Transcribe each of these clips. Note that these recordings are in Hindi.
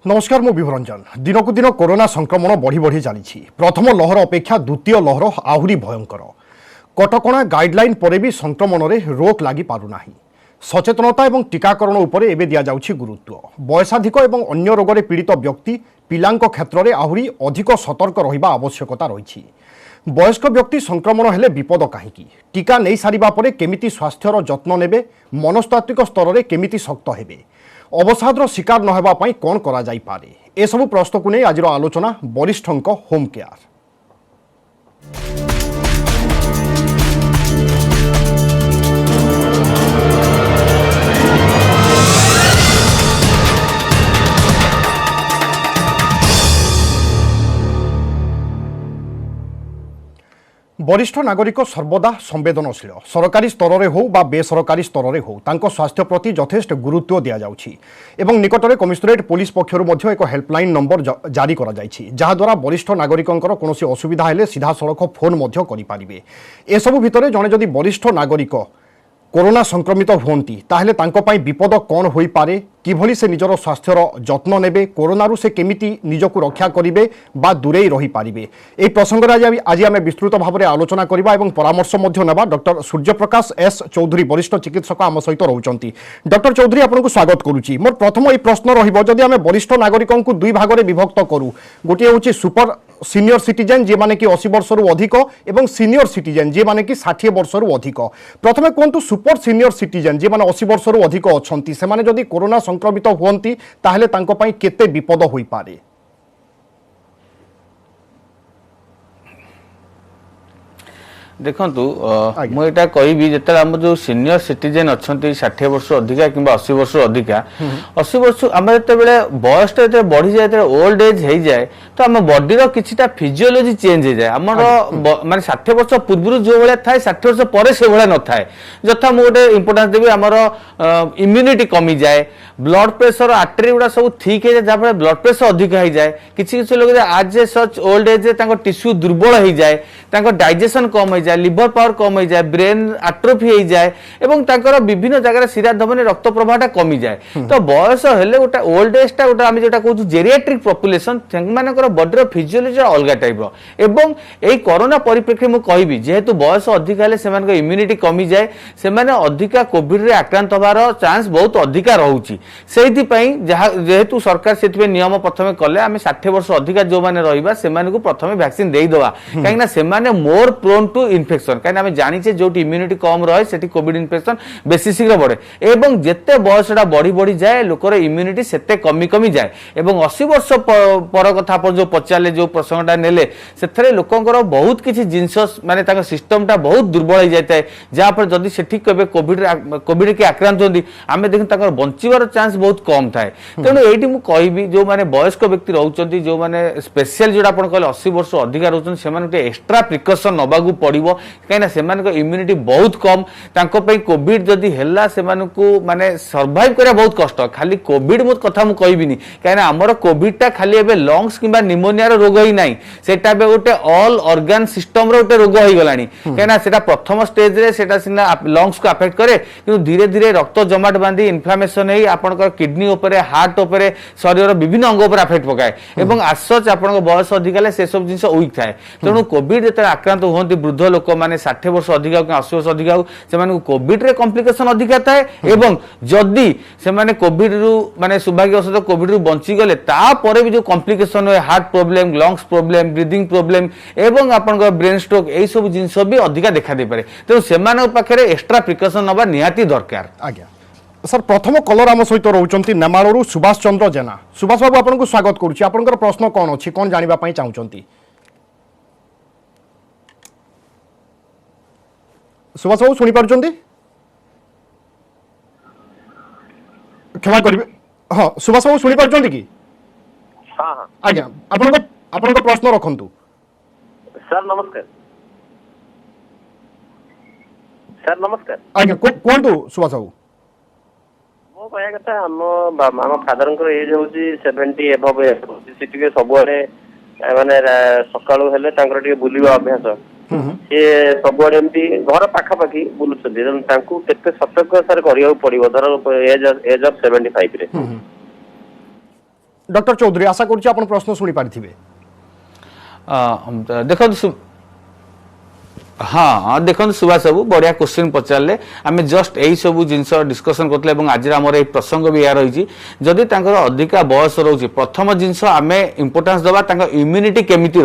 नमस्कार मु विभरंजन। दिनक दिन कोरोना संक्रमण बढ़ी बढ़ी चली प्रथम लहर अपेक्षा द्वितीय लहर आहुरी भयंकर। कटकणा गाइडलाइन पर भी संक्रमण रे रोक लगी पारुना। सचेतनता और टीकाकरण उपर एवं दि जाउछि गुरुत्व। वयसाधिक और अन्य रोग रे पीड़ित व्यक्ति पिलांक क्षेत्र में आहुरी अधिक सतर्क रहिबा आवश्यकता रही। वयस्क व्यक्ति संक्रमण हेले विपद कहीं टीका नहीं सारिबा परे केमिति स्वास्थ्यर जत्न नेबे, मनस्तात्विक स्तर में केमिति शक्त हेबे, अवसादर शिकार नहेबा पई कौन करा जाई पारे, ए सब प्रश्न को नहीं आज आलोचना वरिष्ठंक होम केयर। वरिष्ठ नागरिक सर्वदा संवेदनशील। सरकारी स्तर में हो बा बेसरकारी स्तर में हो तांको स्वास्थ्य प्रति यथेष्ट गुरुत्व दि जाउछि एवं निकटरे कमिश्नरेट पुलिस पक्षर एक हेल्पलाइन नंबर जारी करा जाइछि जहाद्वारा वरिष्ठ नागरिकंकर कोनोसी असुविधा हेले सीधा सड़क फोन मध्य करि पारिबे। ए सबु भितरे जणे जदि वरिष्ठ नागरिक कोरोना संक्रमित होती ताहले तांको पाई विपद कौन होई पारे, किभली से निजर स्वास्थ्यर जत्न नेबे, कोरोनारू से केमिति निजको रक्षा करिवे बा दूरेई रही पारिबे, ए प्रसंग आज आम विस्तृत भाव में आलोचना करबा एवं परामर्श मध्य नेबा। डॉक्टर सूर्यप्रकाश एस चौधरी वरिष्ठ चिकित्सक आम सहित रहउचंती। डॉक्टर चौधरी आपनको स्वागत करुच्ची। मोर प्रथम ए प्रश्न रहिबो, जदि आम वरिष्ठ नागरिकों को दुई भाग में विभक्त करूँ, गोटे होची सुपर सीनियर सिटीजेन जे माने कि 80 वर्ष रु अधिक एवं सीनियर सिटीजेन जे माने कि 60 वर्ष रु अधिक। प्रथमे कहतु सुपर सीनियर सिटीजेन जे माने 80 वर्ष रु अधिक अछंती, से माने जदि कोरोना संक्रमित हुअंती ताहले तांको पई केते विपद होई पारे? देखु मुझे कहि जिते आम जो सीनियर सिटीजेन अच्छा 60 वर्ष अधिका कि 80 वर्ष अधिका 80 वर्ष आम जो बयस बढ़ी जाए ओल्ड एज हो जाए तो आम बॉडी किछिटा फिजियोलॉजी चेंज हो जाए। आम माने 60 वर्ष पूर्व जो भाया थाए 60 वर्ष पर से भाया न थाए। जथा मुझे इंपोर्टान्स देवी आमर इम्यूनिटी कमी जाए, ब्लड प्रेशर आर्टरी गुड़ा सब ठीक है जहाँ ब्लड प्रेशर अधिक हो जाए। किसी लोग आज ए सच ओल्ड एज टिश्यू दुर्बल हो जाए, डाइजेशन कम हो जाए, लिवर पावर कम हो जाए, ब्रेन आट्रोफी हो जाए एवं विभिन्न जगह शिरा धमनी रक्त प्रवाहटा कमी जाए। तो बयस हेले गोटे ओल्ड एज टा गोटे आम जो कहूँ जेरियाट्रिक पॉपुलेशन से बॉडी फिजियोलॉजी अलग टाइप एवं यही कोरोना परिप्रेक्षी मुझे कहबी जेहेतु बयस अधिक हेले से इम्यूनिटी कमी जाए, से अधिका कोविड रे आक्रांत होबार चांस बहुत अधिका रहुची। जेहेतु सरकार से नियम प्रथम कले आम 60 वर्ष अधिका जो मैंने रहा से प्रथम वैक्सीन देदेवा कहीं से मोर प्रोन टू इन्फेक्शन कहीं आम जाचे जो इम्यूनिटी कम रहे से कोविड इन्फेक्शन बेसी शीघ्र बढ़े एवं जिते बयसटा बढ़ी बढ़ी जाए लोकर इम्यूनिटी सेते कमी कमी जाए। एवं 80 वर्ष पर कथा जो पचारे जो प्रसंगटा नेले से लोकंर बहुत किसी जिनस माने सिस्टमटा बहुत दुर्बल हो जाता है जहाँफल जदि से कोविड के आक्रांत होती आम देख बंचार चांस बहुत कम थाए। तेणु ये मुझे जो मैंने वयस्क व्यक्ति रोचे जो मैंने स्पेशल जो कहले 80 वर्ष अधिका रोचे से एक्स्ट्रा प्रिकसन नवाक पड़ो कहीं इम्यूनिटी बहुत कम कोविड जदि है से माने सर्वाइव करा बहुत कष्ट। खाली कोविड कथा मुझे कहबी कहीं आमर कोविडटा खाली एबे लंग्स किंबा निमोनियार रोग ही ना सेटा गोटे ऑल ऑर्गन सिस्टम गोटे रोग हो गला कहीं प्रथम स्टेज रे सेटा सिना लंग्स को अफेक्ट करे कि धीरे धीरे रक्त जमाट बांधी इन्फ्लामेशन हो आपंकर किडनी उपरे हार्ट उपरे शरीर विभिन्न अंग उपर अफेक्ट पकाए एवं आसच आप बयस अधिक से सब जिन वीक थाए। तेणु कोविड जो आक्रांत होती वृद्ध लोक मैंने 60 वर्ष अधिक 80 वर्ष अधिक से कोविड रे कॉम्प्लिकेशन अधिका थाए एवं जदि से कोविड रु माने सौभाग्यवशत कोविड रु बंची गले तापर भी जो कॉम्प्लिकेशन हुए heart problem, lungs problem, breathing problem एवं आपन ब्रेन स्ट्रोक यही सब जिनस भी अधिका देखा दे पारे। तेणु से पाखे एक्स्ट्रा प्रिकसन नवा निहाती दरकार। आज्ञा सर प्रथम कलर आम सहित रोचंती नेमाळरू सुभाष चंद्र जेना। सुभाष बाबू आपको स्वागत करुच्ची। आपनकर प्रश्न कौन अच्छी कौन जानिबा पई चाहूचंती? सुभाष बाबू शुणी पारुचंती? क्षमा करिवे। हां सुभाष बाबू शुणी पारुचंती कि? हां हां आज्ञा आपनकर प्रश्न रखंतु। सर नमस्कार। सर नमस्कार। आज्ञा कोंतु सुभाष बाबू। मो कहया कथा हम फादर एज हूँ 70 एभव से सब माने सकाळु हेले तांकर बुलवा अभ्यास सी सबुआड़े एमती घर पाखापाखि बुलूँ केते सतर्क सर करिया पड़िबो धर एज ऑफ 75 रे डॉक्टर चौधरी आशा करुच्ची आपण प्रश्न शुणी पारिथिबे। देखो हाँ देखो सुभाष बाबू बढ़िया क्वेश्चन पचारे आम जस्ट यही सब जिनस डिस्कसन करते आज आमर ये प्रसंग भी या रही जदि अधिका बयस रोचे प्रथम जिनस आम इम्पोर्टान्स दबा इम्यूनिटी केमिति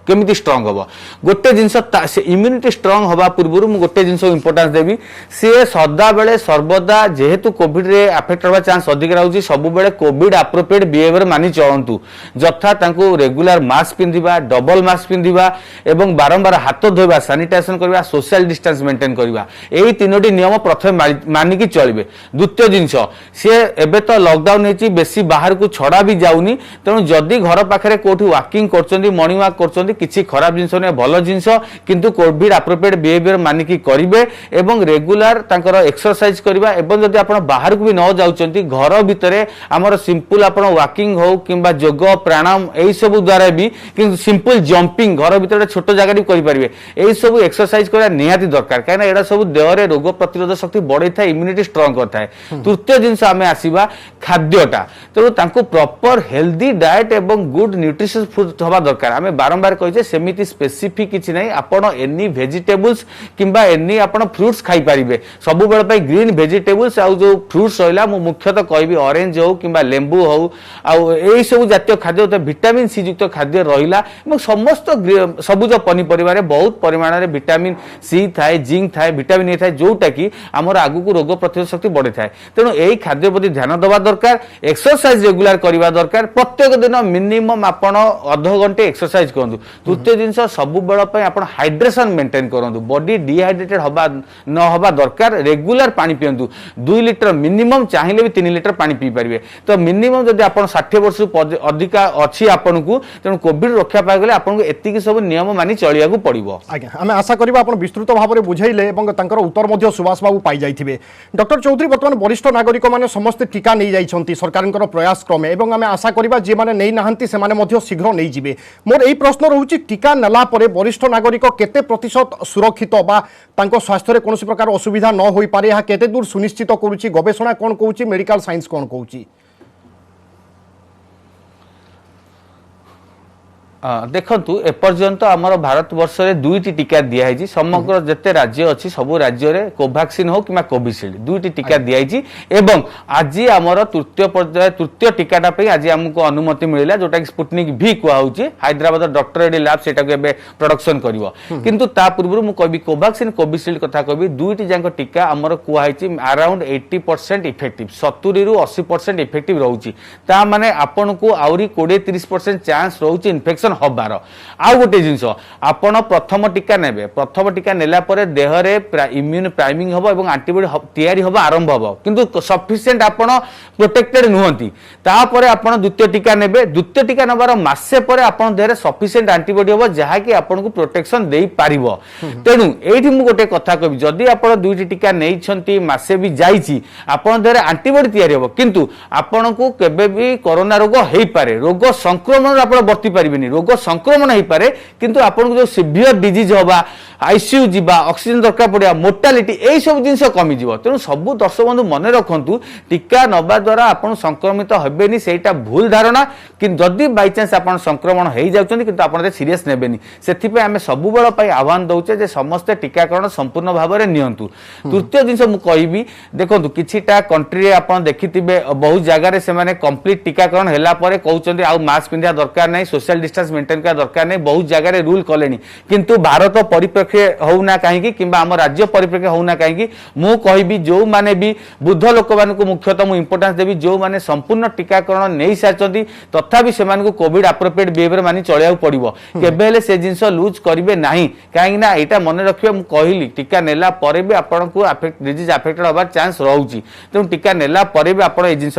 केमिति स्ट्रंग हम गोटे जिनस इम्यूनिटी स्ट्रंग हवा पूर्व मुझे गोटे जिनस इम्पोर्टान्स देवी सी सदा बेले सर्वदा जेहेतु कोविड रे अफेक्ट होगा चांस अधिक रही सब बेले कोविड अप्रोप्रिएट बिहेवियर मानि चलतु जथा रेगुलर मास्क पिंधिबा डबल मास्क पिंधिबा एवं बारंबार हाथ धोइबा सैनिटाइजेशन करबा सोशल डिस्टेंस मेंटेन करबा एही तीनोटी नियम प्रथम मानिकी चलिबे। द्वितीय जिनस सी एबे तो लॉकडाउन हेची बेसी बाहर को छड़ा भी जाउनी तेणु जदि घर पाखरे कोठी वॉकिंग करचंदी मॉर्निंग वॉक करचंदी किछि खराब जिनस ने भलो जिनस किंतु कोविड अप्रोप्रिएट बिहेवियर मानिकी करिवे एवं रेगुलर तांकर एक्सरसाइज करबा एवं जदि आपण बाहर को भी न जाउचंती घर भितरे हमर सिंपल आपण वॉकिंग हो किंबा योग प्राणायाम एही सब द्वारा भी किंतु सिंपल जंपिंग घर भितरे छोट जगह भी करि परिबे एही सब एक्सरसाइज करा निहाती दरकार कहीं एडा सब देह में रोग प्रतिरोधक शक्ति बढ़े था इम्यूनिटी स्ट्रंग करता है। तृतीय जिनस आम आसवा खाद्यटा तेणु तांको प्रॉपर हेल्दी डाएट एवं गुड न्यूट्रिशियस फूड हवा दरकार आम बारंबार कहे सेमिति स्पेसिफिक किछि नहीं आपण एनी वेजिटेबल्स किंबा एनी आपण फ्रूट्स खाई पारिबे सब बेले पे ग्रीन वेजिटेबल्स आ जो फ्रूट्स रहिला मु मुख्यतः कहबी ऑरेंज हो किंबा लेंबू हो आ एई सब जातीय खाद्य विटामिन सी युक्त खाद्य रहिला एवं समस्त सबुज पनीपरिबारे बहुत परिमाण में विटामिन सी थाए जिंक थाए विटामिन ए थाए जोटा कि आमर आगु को रोग प्रतिरोधक शक्ति बढ़ी थाए तेणु यही खाद्य प्रति ध्यान दवा दरकार एक्सरसाइज रेगुलर करवा दरकार प्रत्येक दिन मिनिमम आपण अध घंटे एक्सरसाइज करूँ। तृतीय जिनस सब बेल आपण हाइड्रेशन मेंटेन करूँ बॉडी डिहाइड्रेटेड हवा न हवा दरकार रेगुलर पानी पियंतु 2 लिटर मिनिमम चाहिए भी 3 लिटर पानी पी पारे तो मिनिमम जब आप 60 वर्ष अधिका अच्छी आपन को तेणु कोविड रक्षा पाइगले आपन को एतिकी सब नियम मानि चलिया को पड़िबो। आज्ञा आम आशा करिबा आपण विस्तृत भाव में बुझाइले और तांकर उत्तर मध्य सुभाष बाबू पाई जाइथिबे। डॉक्टर चौधरी बर्तमान वरिष्ठ नागरिक माने समस्त टीका नहीं जाइछंती सरकारनकर प्रयास क्रमे एवं आम आशा करिबा जे माने नहीं नाहंती से माने मध्य शीघ्र नहीं जिवे। मोर एई प्रश्न रहउची टीका नला परे वरिष्ठ नागरिक केते प्रतिशत सुरक्षित बा तांको स्वास्थ्य रे कोनोसी प्रकार असुविधा न होई पारे या केते दूर सुनिश्चित करूची गवेषणा कोन कहूची मेडिकल साइंस कोन कहूची। देखु एपर्यंत आमर भारत वर्ष में 2टी टीका दिखाई समग्र जिते राज्य अच्छी सबू राज्य में कोवैक्सीन हो कि कोविशील्ड 2टी टीका दिखाई एवं आज आमर तृतीय पर्याय तृतीय टीकाटा आज आमको अनुमति मिला जोटा कि स्पुटनिक भी कहूँ हैदराबाद डॉक्टर रेड्डी लैब से प्रोडक्शन किंतु ता पूर्व मुझे कहबी कोवैक्सीन कोविशील्ड कथा कहबी 2टी जाक टीका आमर कहई अराउंड 80% इफेक्टिव 70 ରୁ 80% इफेक्टिव रोचे माने आपन को आउरी 20-30% चांस रोचे इन्फेक्शन हबार आउ गोटे जिनस आपण प्रथम टीका नेबे प्रथम टीका नेला परे देह रे इम्यून प्राइमिंग हबो एवं एंटीबॉडी तैयारी हबो आरंभ हबो किंतु सफिशिएंट आपण प्रोटेक्टेड नुहंती तापरे आपण द्वितीय टीका नेबे द्वितीय टीका नबार मासे परे आपण देह रे सफिशिएंट एंटीबॉडी हबो जहा कि आपण को प्रोटेक्शन देई पारिबो। तेनु एठी मु गोटे कथा कहबी जदी आपण दुईटी टीका नेई छंती मासे भी जाईची आपण देह रे एंटीबॉडी तैयारी हबो किंतु आपण को केबे भी कोरोना रोग हेई पारे रोग संक्रमण आपण बर्ती पारिबेनी रोग संक्रमण हो पारे किंतु आपन जो सीवियर डिजीज होबा आईसीयू जीवा ऑक्सीजन दरकार पड़ा मोर्टालिटी यही सब जिन कमी जीव तेणु सब दर्शक बंधु मन रखु टीका नवा द्वारा आपन संक्रमित हेबेनी सेटा भूल धारणा कि जदि बाय चांस आपन संक्रमण हो जाउछन्ती किंतु आपन सीरियस नेबेनी सेथिपे आमे सब बेल पई आह्वान दउछे जे समस्त टीकाकरण संपूर्ण भाव में नियंतु। तृतीय जिन मु कहबी देखंतु किछिटा कंट्री आपन देखिथिबे बहुत जगह से माने कंप्लीट टीकाकरण हैला परे कहउछन्ती आ मास्क पिंधिया दरकार नै सोशल डिस्टेंस मेंटेन का दरकार नहीं बहुत जगह रूल कले किंतु भारत परिप्रेक्ष्य होना कहीं कि आम राज्य परिप्रेक्ष्य होना कहीं मु कहबी जो माने भी बुद्ध लोक मान मुख्यतः मुझे इंपोर्टान्स देवी जो माने संपूर्ण टीकाकरण नहीं सारी तथापि से कोविड अप्रोप्रिएट बिहेवियर मानि चलिया पड़ो केबे से जिनस लूज करेंगे ना कहीं यहाँ मन रखिए मुझे कहली टीका नेला परे भी आपन को डिजीज अफेक्टेड होबार चांस रोचे तेणु टीका नेला परे भी आप जिन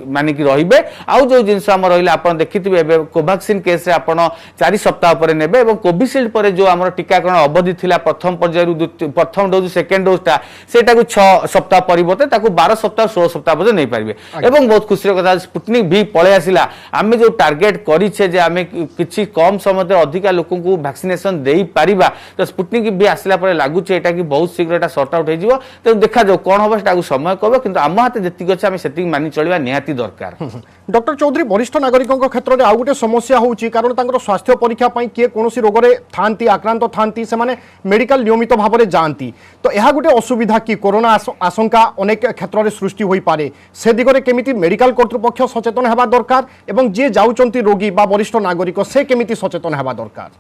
मानिक रे आउ जो जिन रहा आप देखिए कोवैक्सीन केस आपण 4 सप्ताह पर नेबे एवं कोविशील्ड पर जो हमर टीकाकरण अवधि थिला प्रथम पर्याय प्रथम डोज सेकेंड डोजटा सेटा को 6 सप्ताह परिवर्ते ताको 12 सप्ताह 16 सप्ताह पर नहीं पारिबे एवं बहुत खुशी कथा स्पुटनिक भी पळे आसिला आमे जो टार्गेट करिछे जे आमे किछि कम समय अधिक लोक को वैक्सीनेशन देई पारिबा तो स्पुटनिक भी आसिला पर लागुचे एटा कि बहुत शीघ्र एटा सॉर्ट आउट हे जिवो तो देखा जो कोन होबा सेटा को समय कहबो किंतु आम हाते जेतिक अछि आमे सेतिक मानि चलिबा निहाती दरकार। डॉक्टर चौधरी वरिष्ठ नागरिकों क्षेत्र में आउ गोटे समस्या होउची कारण तांकर स्वास्थ्य परीक्षा पई किए कोनोसी रोगरे थांती आक्रांत थांती से माने मेडिकल नियमित भाव में जाती तो यह गोटे असुविधा कि कोरोना आशंका अनेक क्षेत्र में सृष्टि होई पारे से दिगरे केमिति मेडिकल कर्तृपक्ष सचेतन हेबा दरकार एवं जे जाउचंती रोगी बा वरिष्ठ नागरिक से केमिति सचेतन हेबा दरकार।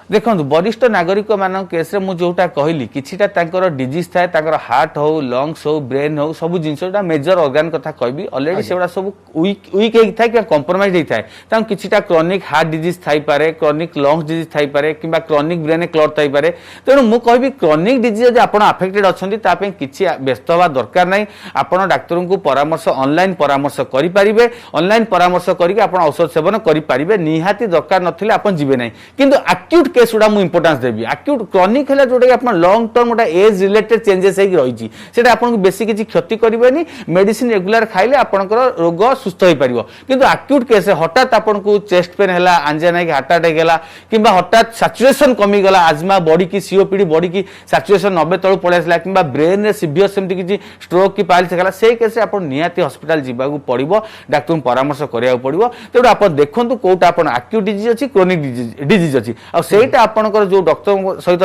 देखो वरिष्ठ नागरिक मान केस रे जोटा कहली किछिटा तांकर डिजीज थाए तांकर हार्ट हो लंग्स हो ब्रेन हो सब जिनसटा मेजर ऑर्गन कथा कहबी ऑलरेडी सेडा सब वीक हेई थाए कि कंप्रोमाइज हेई थाए तां किछिटा क्रोनिक हार्ट डिजीज थाई पारे क्रोनिक लंग्स डिजीज थाई पारे किबा क्रोनिक ब्रेन क्लॉट थाई पारे तेणु मु कहबी क्रोनिक डिजीज जे आपण अफेक्टेड अछंती ता पे किछि व्यस्त होबा दरकार नै आपण डाक्टर को परामर्श ऑनलाइन परामर्श करि परिबे ऑनलाइन परामर्श करिके आपण औषध सेवन करि परिबे निहाती दरकार नथिले आपण जिबे नै किंतु एक्यूट केस गुड़ा मु इंपोर्टेंस देबी एक्यूट क्रोनिक है जोटा आप लॉन्ग टर्म गोटा एज रिलेटेड चेंजेस होगी रही है आपको बेसी किसी क्षति करेनि मेडिसिन रेगुलर खाइले आपंकर रोग सुस्थ हो पार किंतु एक्यूट केस हठात आपको चेस्ट पेन है आंजाना हार्ट अटैक है कि हठात सैचुरेशन कमीगला आजमा बढ़ी की सीओपीडी बढ़ी की सैचुरेशन 90 तलू पड़े आसला कि ब्रेन में सीवियर सेमती किसी स्ट्रोक की पाइल्स है से केस आप निहाती हॉस्पिटल जावाक पड़ो डाक्टर परामर्श करा पड़ो तेणु आप देखो कौटा आप एक्यूट डिजीज अच्छी क्रोनिक डिजीज अच्छी आईटा आपनकर जो डॉक्टर सहित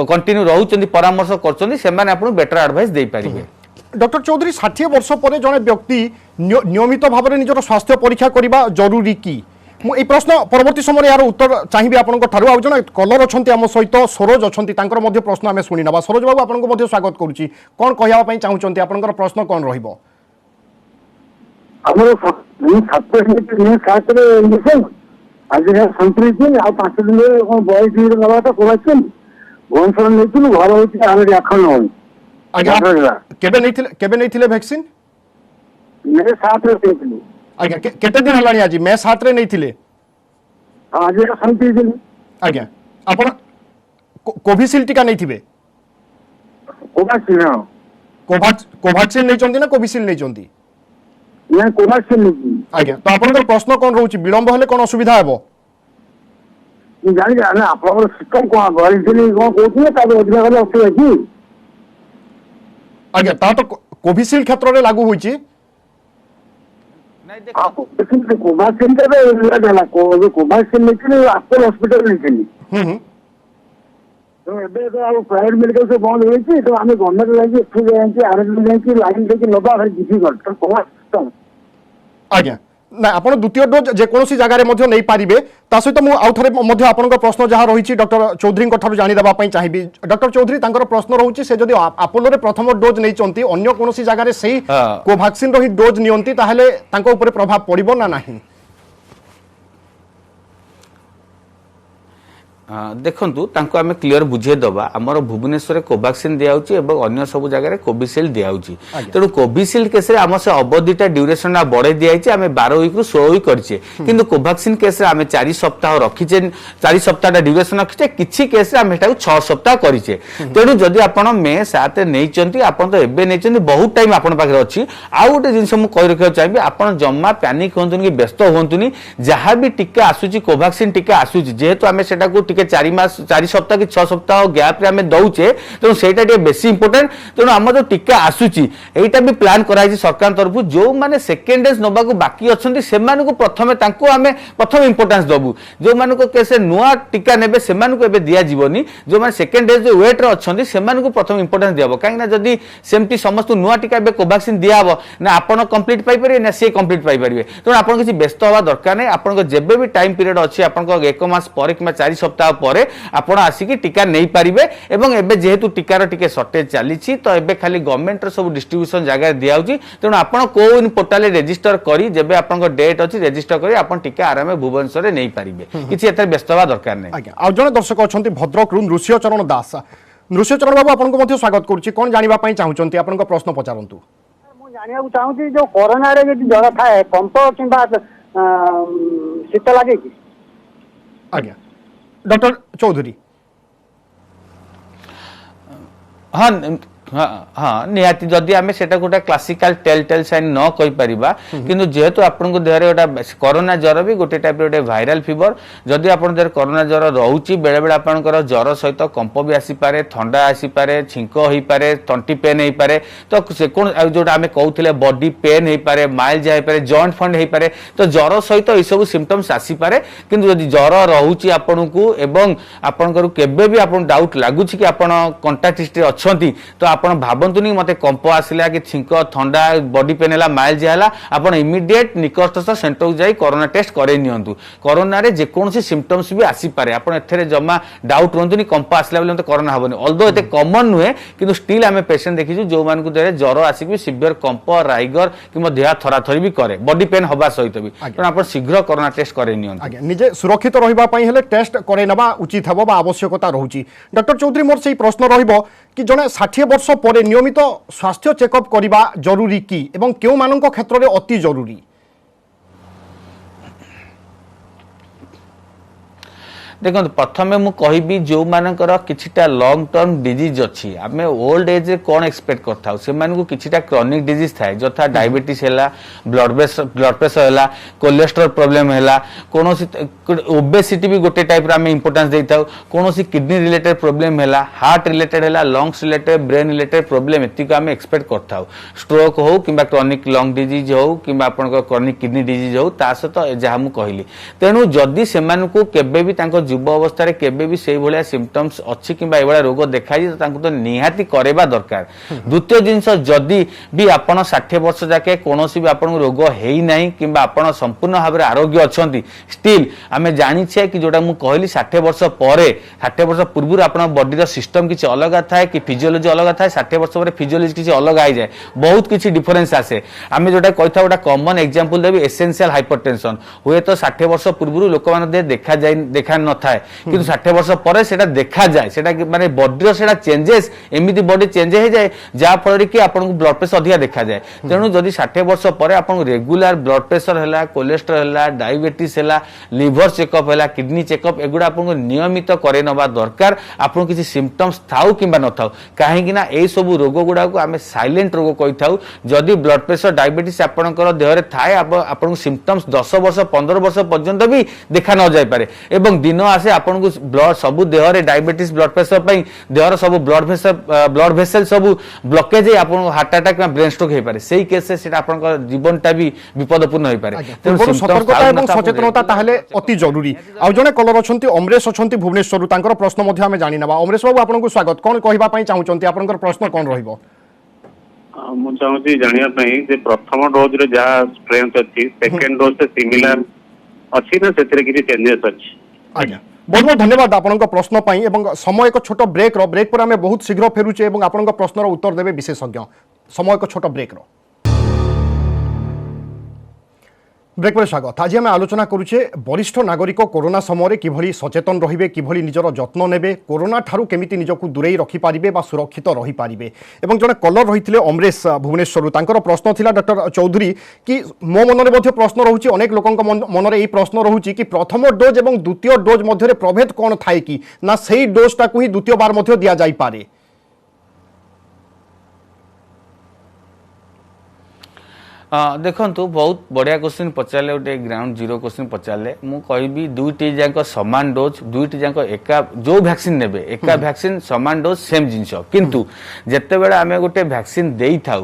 कंटिन्यू रहउचंदी परामर्श करचंदी सेमाने आपन बेटर एडवाइस दे पारिबे। डॉक्टर चौधरी 60 वर्ष पर जड़े व्यक्ति नियमित भाव में निजर स्वास्थ्य परीक्षा करने जरूरी कि ये प्रश्न परवर्ती समय यार उत्तर चाहिए आपंकर जन कलर अच्छा आम सहित सरोज अच्छा प्रश्न आम शुणी ना सरोज बाबू आपको स्वागत करुच्ची कौन कहवाई चाहते आपंकर प्रश्न कौन रहिबो आज संतुलित आ 5 दिन बॉयज नवाटा कोवाक्सिन भुवनेश्वर नहीं घर होती आगे आखन केबे नहीं वैक्सीन मेरे साथ आज्ञा केते दिन हलानी आज मैं 7 रे नहीं थिले आज 37 दिन आज्ञा आपण कोविशील्ड टीका नहीं थिबे कोवाक्सिन कोवाक्सिन नहीं चंदी ना कोविशील्ड नहीं चंदी ना कोवाक्सिन नहीं आज्ञा तो आपन प्रश्न कौन रहउची विलंब हेले कौन असुविधा हेबो जानि ना आपन सिस्टम को बरिदिनी को कोथि ता अधिका गले असुविधा की आज्ञा ता तो कोविशील्ड क्षेत्र रे लागू होईची नहीं देखो कोवाक्सिन को कोवाक्सिन नहीं आपको हॉस्पिटल नहीं तो एबे तो प्राइवेट मेडिकल से बंद होईची तो आमे गवर्नमेंट लागी एठु जाई आरएनबी जाई लाइन देके नबा भारी डिफिकल्ट तो कोवाक्सिन आज्ञा ना आपण द्वितीय डोज जेकोसी जगह में नहीं पारिबे ता सहित मु आउ थरे मध्ये आपनका प्रश्न जहाँ रही डॉक्टर चौधरी ठार जानी देबा पई चाहिबी डॉक्टर चौधरी तांकर प्रश्न रहउची से जदि अपोलो रे प्रथम डोज नहीं चंती अन्य कोनोसी जगह रे सही कोवैक्सीन रही डोज नियंती ताहले तांको ऊपर प्रभाव पड़िबो ना नाही देखंतु तांको आमे क्लियर बुझे दबा हमर भुवनेश्वर कोवैक्सीन दिया होची एवं अन्य सब जगह रे कोविशील्ड दिया होची तेणु कोविशील्ड केस रे आम से अवधिटा ड्यूरेशन बढ़े दिया है आम 12 वीक रु 16 वीक करछे किंतु कोवैक्सीन केस रे आम 4 सप्ताह रखीचे 4 सप्ताह ड्यूरेशन रखीचे किछि केस रे आम एटा 6 सप्ताह करिचे तेणु जदि आपण मे 7 नै चंती आपण तो एबे नै चंती बहुत टाइम आपण पाखरे अछि आ गोटे जिंस मु कहि रखियो चाहिबी आपण जम्मा पैनिक होंतुनी कि व्यस्त होंतुनी जहां भी टीका आसुची कोवैक्सीन टीका आसुची जेहेतु आम सेटा को 4 मास 4 सप्ताह कि 6 सप्ताह गैप रे आमे दउचे तो सेटा टे बेसी इंपोर्टेंट तेणु आम जो टीका आसुची एटा भी प्लान कराई सरकार तरफ जो माने सेकेंड डेज नबा को बाकी अछंती सेमान को प्रथमे तांको आमे प्रथम इंपोर्टेंस दबु जो मान को केसे नुआ टीका नेबे सेमान को एबे दिया जीवनी जो माने सेकेंड डेज जो वेट रे अछंती सेमान को प्रथम इंपोर्टेंस दियाबो काहे ना जदी सेमती समस्त नुआ टीका एबे कोवैक्सीन दियाबो ना आपण कंप्लीट पाई परिबे ना से कंप्लीट पाई परिबे तेणु आपण किछि व्यस्त होबा दरकार नै आपण को जेबे भी टाइम पीरियड अछि आपण को 1 मास पर कि 4 सप्ताह पर आपण आसिकी टीका नहीं पारिबे एवं एबे जेहेतु टीकार टिके शॉर्टेज चली तो एबे खाली गवर्नमेंट सब डिस्ट्रीब्यूशन जगह दिया होची तेणु आपण कोविन पोर्टल रजिस्टर करी जेबे आपण डेट अछि रजिस्टर करी आपण टीका आराम भुवनेश्वर रे नहीं पारिबे किछि एतर व्यस्त होबा दरकार नै आज्ञा आ जने दर्शक अछंती भद्रक रु नृसिंह चरण दास नृसिंह चरण बाबू आपनको मध्ये स्वागत करूची कोन जानिबा पई चाहुचंती आपनको प्रश्न पचारंतु मो ଜାଣିବାକୁ ଚାହୁଁଛି ଯୋଉ କରୋନାରେ ଯଦି ଜ୍ୱର ଥାଏ କମ୍ପ କିମ୍ବା ଶୀତ ଲାଗେ କି? ଆଜ୍ଞା ଡକ୍ଟର ଚୌଧୁରୀ हाँ हाँ हाँ निहाती जदि आम से गोटे क्लासिकल टेल साइन न कही परिबा किंतु जेहेतु आपन को देहरे गोटा कोरोना ज्वर भी गोटे टाइप गोटे भाइराल फीवर जदि आपन देहरे कोरोना ज्वर रहउची बेले बेले आपनकर ज्वर सहित कंप भी आसी पारे ठंडा आसी पारे छिंक होई पारे तंटी पेन होई पारे तो से कोन जोटा आमे कहउथिले बॉडी पेन होई पारे माइल जाई पारे जॉइंट फंड होई पारे तो ज्वर सहित ए सब सिम्पटम्स आसी पारे किंतु जदि ज्वर रहउची आपन को एवं आपनकर केबे भी आपन डाउट लागुची कि आपन कांटेक्ट हिस्ट्री अछंती तो आपण भावंतुनी मते कंप आसिला कि छिंक ठंडा बॉडी पेन है माइल जाला आपण इमिडिएट निकटस्थ सेंटर को जाई कोरोना टेस्ट करे नियंतु कोरोना रे जे कोनसी सिम्पटम्स भी आसी पारे आपण एथरे जमा डाउट रहंतुनी कंप आसिला बेले मते कोरोना हबनी ऑल्दो एते कॉमन नुहे किंतु स्टिल आमे पेशेंट देखिजु जो मान को देरे ज्वर आसी भी सिवियर कंप राइगर कि देह थराथरी भी करे बॉडी पेन हबा सहित भी कारण आपण शीघ्र कोरोना टेस्ट करे नियंतु आज्ञा निजे सुरक्षित रहिबा पई हेले टेस्ट करे नबा उचित हबो बा आवश्यकता रहउची डॉक्टर चौधरी मोर सेही प्रश्न रहिबो कि जने 60 वर्ष पर नियमित स्वास्थ्य चेकअप करने जरूरी कि एवं केउ मानक क्षेत्र में अति जरूरी देखो प्रथमे मु कहबी जो मानकर किछिटा लॉन्ग टर्म डिजीज अच्छी आम ओल्ड एज कौन एक्सपेक्ट करता से किछिटा क्रॉनिक डिजीज थाए जथा डायबिटीज है ब्लड प्रेशर है कोलेस्ट्रॉल प्रॉब्लम है कौन ओबेसिटी भी गोटे टाइप आम इंपोर्टेंस देता कौन किडनी रिलेटेड प्रॉब्लम है हार्ट रिलेटेड है lungs related brain related problem एतिक आम एक्सपेक्ट करता स्ट्रोक हो कि क्रॉनिक लंग डिजीज हो कि क्रॉनिक किडनी डिजीज हो ता सहित जहाँ मुझे कहली तेणु जदि से केबे भी युव अवस्था रे केबे भी से भलिया सिम्पटम्स अच्छी कि रोग देखाई तो निहाती करेबा दरकार द्वितीय जिनस जदि भी आपण 60 वर्ष जाके कौन भी आपन रोग है ना कि आपण संपूर्ण भाव में आरोग्य अच्छा स्टिल आम जाचे कि जोटा मुझे कहली 60 वर्ष पर 60 वर्ष पूर्व आप बॉडी सिस्टम किसी अलग थाए कि फिजियोलॉजी अलग थाए 60 वर्ष पर फिजियोलॉजी किसी अलग आई जाए बहुत किसी डिफरेंस आसे आम जोटा कही गोटा कॉमन एग्जांपल देवी एसेंशियल हाइपरटेंशन हुए तो 60 वर्ष पूर्व लोक मैंने देखा न था किंतु 60 वर्ष पर सेटा देखा जाए सेटा माने बॉडी सेटा चेंजेस एमिति बॉडी चेंज हो जाए जा फल कि आपन ब्लड प्रेशर अधिक देखा जाए तेणु जदि 60 वर्ष पर आपन रेगुलर ब्लड प्रेशर है कोलेस्ट्रॉल है डायबिटीज है लिवर चेकअप है किडनी चेकअप एगुड़ा आपन नियमित करे नबा दरकार आपन किसी सिम्पटम्स थाउ किंबा न थाउ काहेकि ना ए सब रोग गुडा को आमे साइलेंट रोग कहि थाउ जदि ब्लड प्रेशर डायबिटीज आपनकर देह रे थाए आपन सिम्पटम्स 10 वर्ष 15 वर्ष पर्यंत भी देखा न जाय पारे एवं दिन आसे आपन को ब्लड सब देह रे डायबिटीज ब्लड प्रेशर पई देहर सब ब्लड वेसल सब ब्लॉकेज आपन हार्ट अटैक में ब्रेन स्ट्रोक हे पारे सेही केस से सेटा आपन जीवनटा भी विपदपूर्ण होई पारे तेणु सतर्कता एवं सचेतनता ताहले अति जरूरी आ जने कलर अछंती अमरेश अछंती भुवनेश्वर तांकर प्रश्न मध्ये आमे जानि नबा अमरेश बाबू आपन को स्वागत कोन कहिबा पई चाहुचंती आपनकर प्रश्न कोन रहिबो ମୁଁ ଚାହୁଁଛି ଜାଣିବା ପାଇଁ ଯେ ପ୍ରଥମ ଡୋଜ ରେ ଯାହା ଷ୍ଟ୍ରେନ୍ଥ ଅଛି ସେକେଣ୍ଡ ଡୋଜ ରେ ସିମିଲାର ଅଛି ନା ସେଥିରେ କିଛି ଚେଞ୍जेस ଅଛି आज्ञा बहुत बहुत धन्यवाद आपनका प्रश्न पाई एवं समय एक छोट ब्रेक पर आमे बहुत शीघ्र फेरुचे एवं आपनका प्रश्नर उत्तर देबे विशेषज्ञ समय एक छोट ब्रेक ब्रेक पर स्वागत आज आम आलोचना करुचे वरिष्ठ नागरिक कोरोना समय किभली सचेतन रहिबे किभली निजर जत्न नेबे कोरोना ठारू केमिति निजकु दूरेई रखि पारिबे बा सुरक्षित रहि पारिबे एवं जने कलर रहिथिले अमरेश भुवनेश्वर तांकर प्रश्न थिला डॉक्टर चौधरी कि मो मन रे मध्ये प्रश्न रहउची अनेक लोकंक मन रे ई प्रश्न रहउची कि प्रथम डोज एवं द्वितीय डोज मध्ये प्रभेद कोन थाए कि ना सेही डोज टाकु ही द्वितीय बार मध्ये दिया जाई पारे देखु बहुत बढ़िया क्वेश्चन पचारे गोटे ग्राउंड जीरो क्वेश्चन पचारे मुझे दुईटी जाक सामान डोज दुईटी जाक एका जो वैक्सीन ने एका वैक्सीन सामान डोज सेम जिनस किंतु जिते बड़े आम गोटे वैक्सीन दे था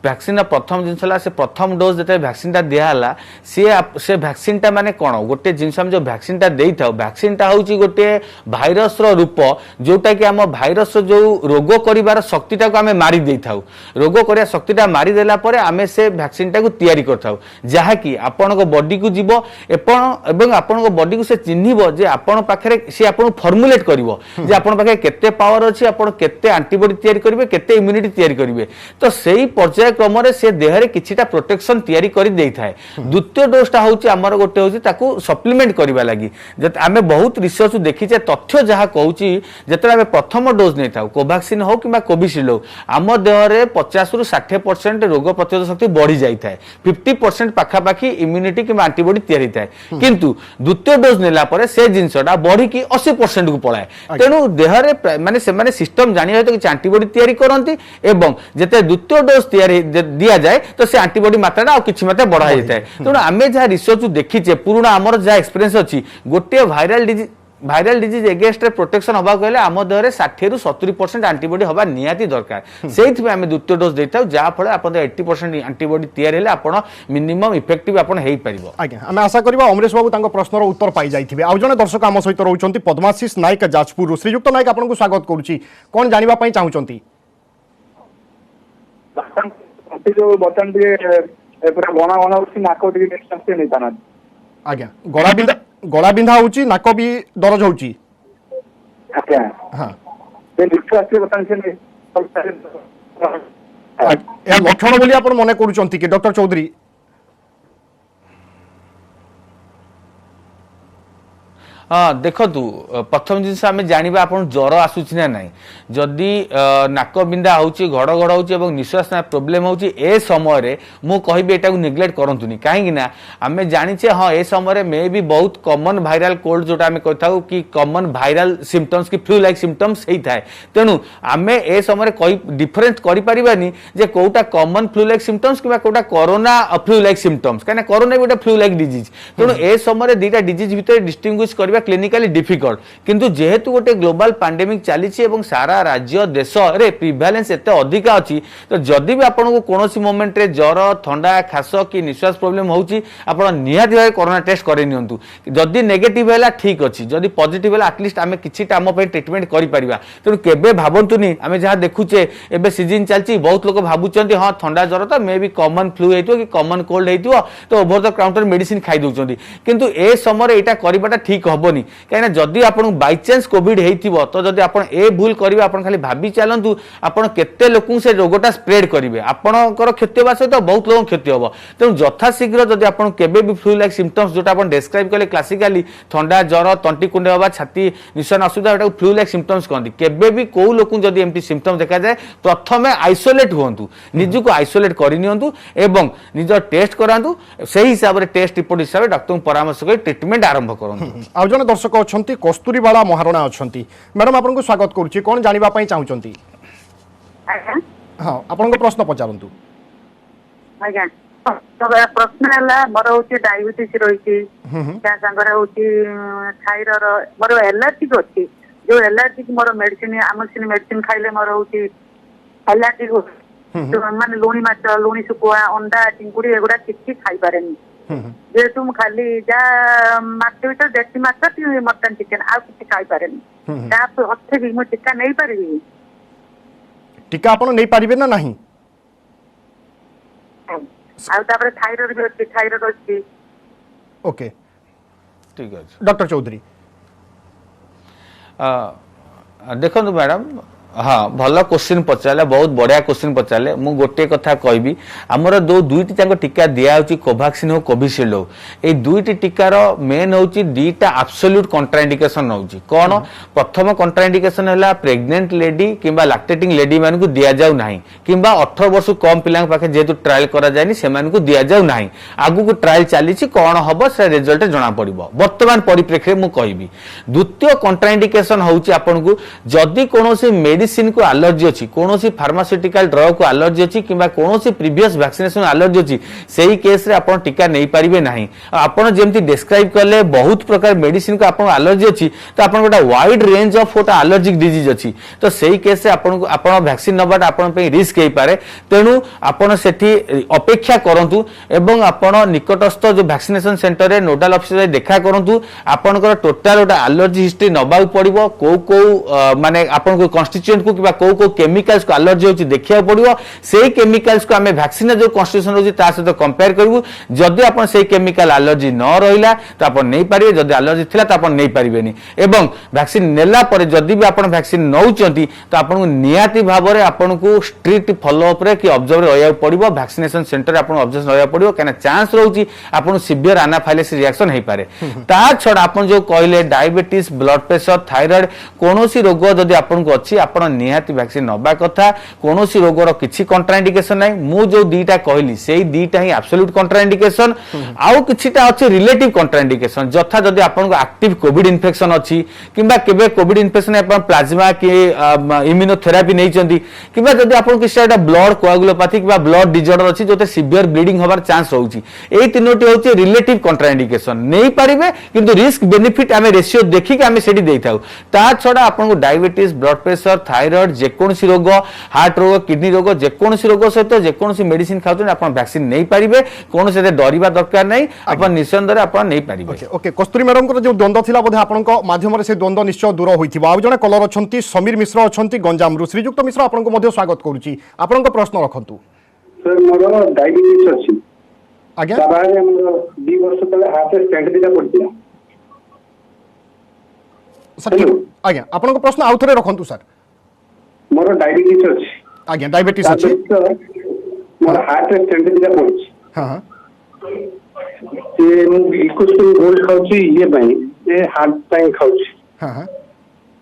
वैक्सीन प्रथम जिन से प्रथम डोज जो वैक्सीन दिहला से वैक्सीन टा माने कौन गोटे जिनस जो वैक्सीन दे था वैक्सीन टा हूँ गोटे भाइरस रूप जोटा कि आम भाइरस जो रोग कर शक्ति आम मारी दे था रोग कर शक्ति मारिदेला आम से वैक्सीन भैक्सीन टाको तैयारी करथाउ जहाँकि आपणको बॉडी को जीव एवं आपणको बॉडी को से चिन्हिबो जे आपण पाखरे से आपण फॉर्मुलेट करिवो जे आपण पाखे केते पावर अछि आपण केते एंटीबॉडी तैयारी करिवे केते इम्यूनिटी तैयारी करिवे तो सेही पर्याय क्रम रे से देह रे किछिटा प्रोटेक्शन तैयारी करि देई थाए द्वितीय डोजटा होउची हमर गोटे होउची ताकू सप्लीमेंट करिवा लागि जत आमे बहुत रिसर्च देखि जे तथ्य जहा कहउची जेतरा आमे प्रथम डोज नै थाउ कोवैक्सीन हो किबा कोविशील्ड हो आम देह रे 50 रु 60% रोग प्रतिरोधक शक्ति बढ़ी जाई थाए 50% पाखा पाखी इम्यूनिटी किबा एंटीबॉडी तैयारी थाए किंतु द्वितीय डोज नेला परे से जिंसटा बढ़ी की 80% को पळाए तेनु देह रे माने से माने सिस्टम जानि होय तो कि एंटीबॉडी तैयारी करंती एवं जेते द्वितीय डोज तैयारी दिया जाए तो से एंटीबॉडी मात्रा और किछि मात्रा बढ़ा जाय तेनु आमे जहा रिसर्च देखिचे पुराना हमर जहा एक्सपीरियंस अछि गोटे भाइराल डिजीज एगेंस्ट रे प्रोटेक्शन हबा कहले आम देह रे 60 रु 70% एंटीबॉडी हबा नियाती दरकार सेहित में आमे द्वितीय डोज देताउ जहा फळे आपण 80% एंटीबॉडी तैयार हेले आपण मिनिमम इफेक्टिव आपण हेई परिबो आज्ञा आमे आशा करबा अमरेश बाबू तांको प्रश्नर उत्तर पाई जाइथिबे आ जने दर्शक आम सहित रहउचंती पद्माशीष नायक जाजपुर श्रीयुक्त नायक आपन को स्वागत करूची कोन जानिबा पई चाहुचंती जो बटन दिए पूरा गणा गणा उठी नाक टिके डिस्टेंस नहीं ताना आज्ञा गला बिंधा होची नाक भी दरज होची अच्छा हां ते निश्वास के बटन से नहीं या लक्षण बोली आपण मने करूचंती कि डॉक्टर चौधरी हाँ देखु प्रथम जिनस आम जाना आप ज्वर आसूची ना ना जदि नाक बिंधा होची घड़ घड़ होची एवं निश्वास प्रोब्लेम होची ए समय मु कहबी एटा को नेग्लेक्ट करंतुनी काहे ना आम जानिचे हाँ ए समय मे भी बहुत कॉमन वायरल कोल्ड जोटा आम कहता कि कॉमन वायरल सिम्पटम्स कि फ्लू लाइक सिम्पटम्स होता है तेणु आम ए समय डिफरेंस करि परिबानी जे कोटा कॉमन फ्लू लाइक सिम्पटम्स कि कोटा कोरोना फ्लू लाइक सिम्पटम्स कहीं कोरोना भी गोटे फ्लू लाइक डिजीज तेणु ए समय दुईटा डिजीज भितर डिस्टिंग्विश करबा क्लिनिकली डिफिकल्ट किंतु जेहेतु गोटे ग्लोबल पैंडेमिक चली सारा राज्य देश रे प्रिवालेंस एते अधिका अछि तो जदि भी आपन को कोनोसी मोमेंट रे ज्वर ठंडा खास कि निश्वास प्रॉब्लम होउची आपन निहाती भाई कोरोना टेस्ट करे नियंतु जदि नेगेटिव हैला ठीक अछि जदि पॉजिटिव हैला एटलीस्ट आमे किछि टाइम पे ट्रीटमेंट करि परिबा तेणु केबे भाबंतुनी आमे जहा देखुचे एबे सीजन चलची बहुत लोग भाबुचंती हां ठंडा ज्वर तो मे भी कॉमन फ्लू हेतियो कि कॉमन कोल्ड हेतियो तो ओवर द काउंटर मेडिसिन खाई दउचंती किंतु ए समय एटा करिबाटा ठीक हबोनी कहीं जदि आपन बाय चांस कोविड हेतिबो तो जदि आपन ए भूल करिवे आपन खाली भाबी चलंतु आपन केते लोकन से रोगटा स्प्रेड करिवे आपनकर क्षति होबा सहित बहुत लोक क्षति होबो तेणु यथा शीघ्र जदि आपन केबे भी फ्लू लाइक सिम्पटम्स जोटा आपन डिस्क्राइब कले क्लासिकली ठंडा ज्वर तंटी कुंडे होबा छाती निश्वास असुविधा एटा फ्लू लाइक सिम्पटम्स कहंती केबे भी को लोकन जदि एमटी सिम्पटम देखा जाए प्रथमे आइसोलेट हुंतु निजु को आइसोलेट करि नियंतु एवं निज टेस्ट करांतु सही हिसाब रे टेस्ट रिपोर्ट हिसाब रे डॉक्टर को परामर्श कर ट्रीटमेंट आरंभ करंतु आ जने दर्शक अछंती कस्तूरीबाला महाराणा अछंती मैडम आपन को स्वागत करूची कोन जानिबा पई चाहुचंती आज्ञा हां आपन को प्रश्न पचारंतु आज्ञा तो प्रश्न है मोर हूँ डायबिटीज रही संगे हूँ थाइरॉइड मोर एलर्जिक अच्छी जो एलर्जिक मोर मेडिसिन आमोसिन मेडिसिन खाइले मोर हूँ एलर्जिक माने लुणी माछ लुणी शुकुआ अंडा चिंगुड़ी एगुड़ा किसी खाई पारे जेहेतु मु खाली जा माछ भर देसी माछ मटन चिकेन आ किसी खाई पारे अच्छे भी मुझे टीका नहीं पारि टीका आपन नहीं पारिबे ना नहीं थाइरॉइड भी अच्छी थाइरॉइड अच्छी ओके ठीक अछि डॉक्टर चौधरी देखो मैडम हाँ भल क्वेश्चन पचारे बहुत बढ़िया क्वेश्चन पचारे मु गोटे कथा कहबी आमर दुईटी जाक टीका दिया कोवैक्सीन हो कोविशील्ड हो ये दुईटी टीकार मेन हूँ दीटा एब्सोल्यूट कंट्राइंडिकेशन हूँ कौन प्रथम कंट्राइंडिकेशन है प्रेग्नेंट लेडी किंबा लैक्टेटिंग लेडी मान दि जाऊ ना कि 18 वर्ष कम पिला पाखे जेहेतु ट्रायल कराए से दि जाऊ ना आगु को ट्रायल चली कौन हम से रिजल्ट जना पड़ बर्तमान परिप्रेक्षी मुझे कहबी द्वितीय कंट्राइंडिकेशन हूँ आपन को जदि कौन मेडिसिन को एलर्जी अच्छी कौन फार्मास्यूटिकल ड्रग को एलर्जी अच्छी कि कौन प्रीवियस वैक्सीनेशन एलर्जी अच्छी से केस रे आपन टीका नहीं पारिबे नहीं आपन जेमती डिस्क्राइब करले बहुत प्रकार मेडिसिन को आपन एलर्जी अच्छी तो आपन गोटा वाइड रेंज ऑफ गोटा एलर्जिक डिजीज अच्छी तो सेही केस रे आपन आपन वैक्सीन नबाटा आपन पे रिस्क हे पारे तेणु आपन सेठी अपेक्षा करंतु एवं आपन निकटस्थ जो वैक्सीनेशन सेंटर रे नोडल ऑफिसर देखा करंतु आपनकर टोटल गोटा एलर्जी हिस्ट्री नबाउ पड़िबो को माने आपन को न्यूट्रिएंट को किबा को केमिकल्स को एलर्जी होची देखिया पड़ियो सेही केमिकल्स को हमें वैक्सीन जो कॉन्स्टिट्यूशन होची ता सहित कंपेयर करबू जदि आपण सेही केमिकल एलर्जी न रहिला तो आपण नै पारिबे जदि एलर्जी थिला तो आपण नै पारिबेनी एवं वैक्सीन नेला परे जदि भी आपण वैक्सीन नउचंती तो आपण नियाती भाबरे आपण को स्ट्रिक्ट फॉलो अप रे कि ऑब्जर्व रहया पड़िबो वैक्सीनेशन सेंटर आपण ऑब्जर्व रहया पड़िबो कने चांस रहउची आपण सीवियर एनाफाइलेसिस रिएक्शन हे पारे ता छडा आपण जो कहले डायबिटीज ब्लड प्रेशर थायराइड कोनोसी रोग जदि आपण को अछि आपण नियाती वैक्सीन नबा कथा कोनोसी रोगर किछि कंट्राइंडिकेशन नै मु जो दीटा कहली सेही दीटा ही एब्सोल्यूट कंट्राइंडिकेशन आउ किछिटा अछि रिलेटिव कंट्राइंडिकेशन जथा जदि आपण को एक्टिव कोविड इन्फेक्शन अछि किबा केबे कोविड इन्फेक्शन आपण प्लाज्मा के इम्यूनोथेरापी नै चंदी किबा जदि आपण किछटा ब्लड कोआगुलोपैथी किबा ब्लड डिसऑर्डर अछि जोते सीवियर ब्लीडिंग होबार चांस रहउची एई तीनोटी होची रिलेटिव कंट्राइंडिकेशन नै पारिबे किंतु रिस्क बेनिफिट आमे रेशियो देखि के आमे सेठी देइथाउ ता छडा आपण को डायबिटीज ब्लड प्रेशर थायराइड जे कोनसी रोग हार्ट रोग किडनी रोग जे कोनसी रोग सहित जे कोनसी मेडिसिन खाउछन आपण वैक्सीन नै पारिबे कोनसे से डरिबा दरकार नै आपण निसंदरे आपण नै पारिबे ओके कस्तूरी मैडम को जो द्वंद्व थिला बोधे आपन को माध्यम रे से द्वंद्व निश्चय दूर होइथिबा आ जने कलर अछंती समीर मिश्र अछंती गंजाम रु श्रीयुक्त मिश्र आपन को मध्ये स्वागत करूची आपन को प्रश्न रखंतु सर मोर डायबिटीज अछि आज्ञा सबारे हमर 2 वर्ष तले हाथ स्टेंट दिला पड़तिला सर आज्ञा आपन को प्रश्न आउथरे रखंतु सर मोर डायबिटीज अछि आज्ञा डायबिटीज अछि मोर हार्ट स्टेंट दिला पड़छि हां हां ए मु इकोस्पिन गोल्ड खाउछि ये पई ए हार्ट पई खाउछि हां हां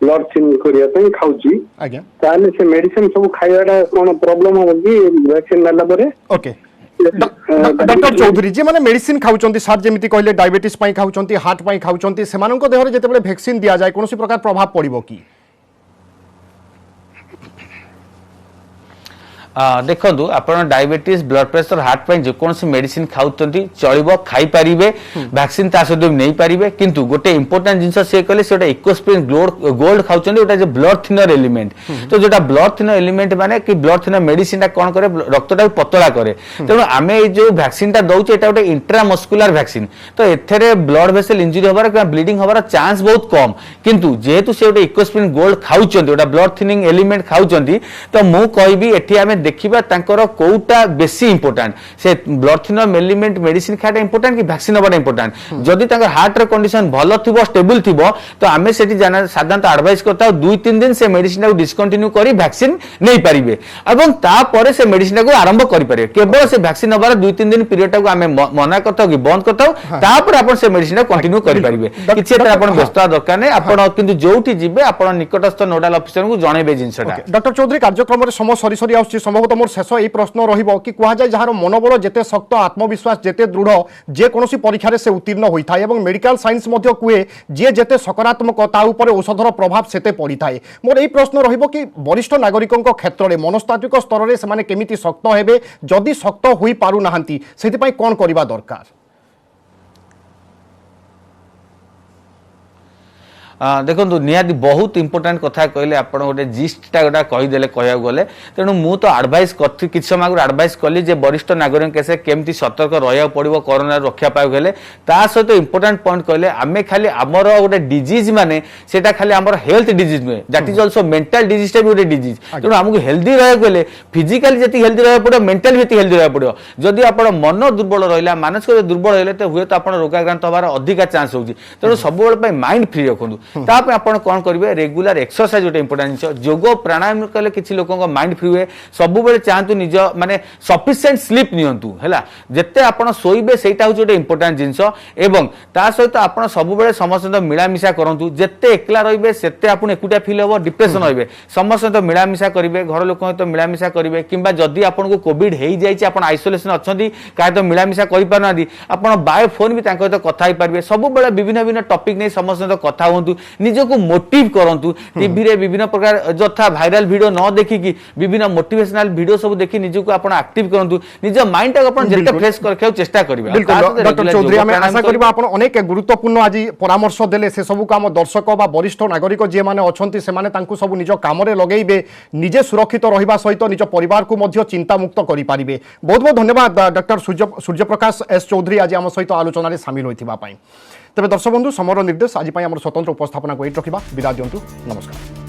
ब्लड थिन करिया पई खाउछि आज्ञा ताले से मेडिसिन सब खाइबाडा कोन प्रॉब्लम हो कि वैक्सीन नेला परे ओके डॉक्टर चौधरी जे माने मेडिसिन खाउचंती सर जेमिति कहले डायबिटीज पई खाउचंती हार्ट पई खाउचंती सेमानन को देहरे जेतेबेले वैक्सीन दिया जाय कोनोसी प्रकार प्रभाव पड़िबो की देखो आप डायबिटीज ब्लड प्रेशर हार्ट पे जेकोसी मेडिसिन खाऊंती चलो खाई पारे वैक्सीन सहित नहीं पारे किंतु गोटे इंपोर्टेंट जिन से कहले से इकोस्पिन गोल्ड खाऊँ जो ब्लड थिनर एलिमेंट तो जो ब्लड थिनर एलिमेंट माने कि ब्लड थिनर मेडिसिन कौन करे रक्त पतला करे तेणु आम जो वैक्सीन दौचे ये गोटे इंट्रामस्कुलर वैक्सीन तो एथे ब्लड भेसल इंजुरी होबार ब्लीडिंग होबार चांस बहुत कम किंतु जेहेतु से गोटे इकोस्पिन गोल्ड खाऊँ गोटे ब्लड थिनिंग एलिमेंट खाऊँ तो मुझे कहबी एटी आम देखिबा तांकर कोउटा बेसी इंपोर्टेंट से ब्लड थिनर एलिमेंट मेडिसिन खाटा इंपोर्टेंट कि वैक्सीन होबार इंपोर्टेंट जदि तांकर हार्ट रे कंडीशन भलो थिबो स्टेबल थिबो तो आमे सेठी जाना साधारणतः एडवाइस करता 2-3 दिन से मेडिसिन को डिस्कंटिन्यू करी वैक्सीन नहीं पारिबे एवं तापर से मेडिसिन को आरंभ करि पारे केवल से वैक्सीन होबार 2-3 दिन पीरियड को आमे मना करता कि बंद करता तापर आपण से मेडिसिन कंटिन्यू करि पारिबे किछि एटा आपण व्यस्त दरकार नै आपण किंतु जोठी जिबे आपण निकटस्थ नोडल ऑफिसर को जणेबे जिंसटा डॉक्टर चौधरी कार्यक्रम रे समय सरी सरी आउछि संभवतः मोर शेष एई प्रश्न रहिबो कि कुहा जाय जहार मनोबल जेते शक्त आत्मविश्वास जेते दृढ़ जे कोनोसी परीक्षा रे से उत्तीर्ण होई थाए एवं मेडिकल साइंस मध्य कुए जे जेते सकारात्मक ता ऊपर औषधर प्रभाव सेते पड़ी थाए मोर एई प्रश्न रहिबो कि वरिष्ठ नागरिकक क्षेत्र रे मनस्तात्विक स्तर रे से माने केमिति शक्त हेबे जदि शक्त होई पारु नाहंती सेति पई कोन करिबा दरकार देखो निहाती बहुत इंपोर्टेंट कथा कहले आपण गोटे जिस्टा गोटा कहीदेले कहया गले तेणु मु तो एडवाइस करथि किछ समय आगु एडवाइस कली जे वरिष्ठ नागरिक केसे केमती सतर्क रहया पड़िबो कोरोना रक्षा पाउ गेले ता सहित इंपोर्टेंट पॉइंट कहले आमे खाली हमर गोटे डिजीज माने सेटा खाली हमर हेल्थ डिजीज नुहे that is also mental disease टा भी गोटे डिजीज तेणु हमकु हेल्दी रहया गेले फिजिकली जति हेल्दी रहया पड़ो मेंटल जति हेल्दी रहया पड़ो जदि आपण मन दुर्बल रहिला मानसिक दुर्बल रहिले त हुए त आपण रोगाक्रांत होबार अधिक चांस होउची तेणु सब बेल पई माइंड फ्री रखंतु ताप आपण कौन करेंगे रेगुलर एक्सरसाइज गोटे इंपोर्टेंट जिन जोग प्राणायाम कले किसी लोक माइंड फ्री हुए सब बेले चाहतु निज माने सफिशिएंट स्लीप नियंतु हैला जेते आपण सोइबे सेटा हो गोटे इंपोर्टेंट जिंस एवं ता सहित आपण सब बेले समस्त मिलामिशा करंतु जेते एकला रहिबे सेते आपण एकुटिया फील होबो डिप्रेशन होइबे समस्त सहित मिलामिशा करिवे घर लोक सहित मिलामिशा करिवे किंबा जदि आपण को कोविड हेई जाइछि आपण आइसोलेशन अछंती काय तो मिलामिशा करि पारनादी आपण बाय फोन भी तांको सहित कथा होई पारबे सब बेले विभिन्न विभिन्न टॉपिक नै समस्त सहित कथा होंतु निजको मोटिव करंतु टीवी रे विभिन्न प्रकार जथा वायरल वीडियो न देखि कि विभिन्न मोटिवेशनल वीडियो सब देखि निजको आपण एक्टिव करंतु निज माइंड टा आपण जेते फ्रेश करखे चेष्टा करिवे डॉक्टर चौधरी हम आशा करबा आपण अनेक गुरुत्वपूर्ण आज परामर्श देले से सब काम दर्शक बा वरिष्ठ नागरिक जे माने अछंती से माने तांकु सब निज काम रे लगेइबे निजे सुरक्षित रहिबा सहित निज परिवार को मध्य चिंता मुक्त करि पारिबे बहुत बहुत धन्यवाद डॉक्टर सूर्य प्रकाश एस चौधरी आज हम सहित आलोचना रे शामिल होइथिबा पई तेरे दर्शक बंधु समर निर्देश आज आम स्वतंत्र उपस्थापना को रखा विदा दिंतु नमस्कार।